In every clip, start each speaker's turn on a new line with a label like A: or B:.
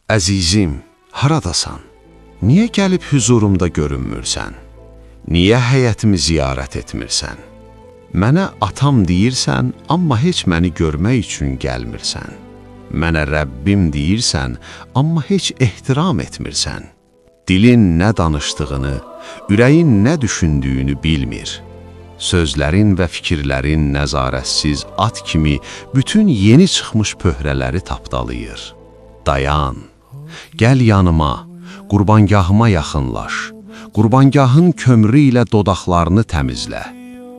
A: Əzizim, haradasan? Niyə gəlib huzurumda görünmürsən? Niyə həyətimi ziyarət etmirsən? Mənə atam deyirsən, amma heç məni görmək üçün gəlmirsən. Mənə Rəbbim deyirsən, amma heç ehtiram etmirsən. Dilin nə danışdığını, ürəyin nə düşündüyünü bilmir. Sözlərin və fikirlərin nəzarətsiz at kimi bütün yeni çıxmış pöhrələri tapdalayır. Dayan, gəl yanıma, qurbangahıma yaxınlaş, qurbangahın kömrü ilə dodaqlarını təmizlə.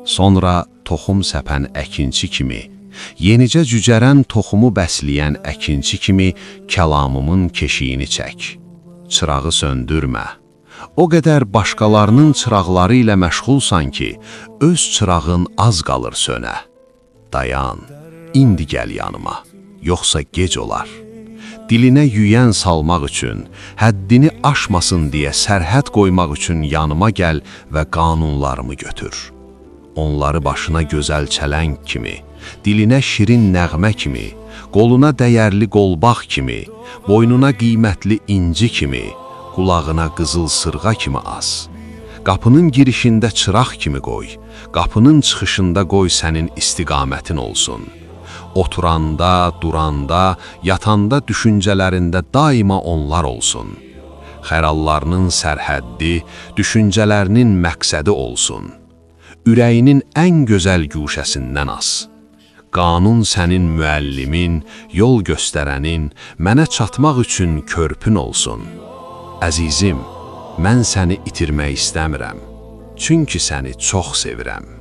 A: Sonra toxum səpən əkinçi kimi, yenicə cücərən toxumu bəsləyən əkinçi kimi kəlamımın keşiyini çək. Çırağı söndürmə. O qədər başqalarının çıraqları ilə məşğulsan ki, öz çırağın az qalır sönə. Dayan, indi gəl yanıma, yoxsa gec olar. Dilinə yüyən salmaq üçün, həddini aşmasın deyə sərhəd qoymaq üçün yanıma gəl və qanunlarımı götür. Onları başına gözəl çələng kimi, dilinə şirin nəğmə kimi, qoluna dəyərli qolbaq kimi, boynuna qiymətli inci kimi, qulağına qızıl sırğa kimi as. Qapının girişində çıraq kimi qoy, qapının çıxışında qoy sənin istiqamətin olsun. Oturanda, duranda, yatanda düşüncələrində daima onlar olsun. Xəyallarının sərhəddi, düşüncələrinin məqsədi olsun. Ürəyinin ən gözəl güşəsindən as. Qanun sənin müəllimin, yol göstərənin, mənə çatmaq üçün körpün olsun. Əzizim, mən səni itirmək istəmirəm, çünki səni çox sevirəm.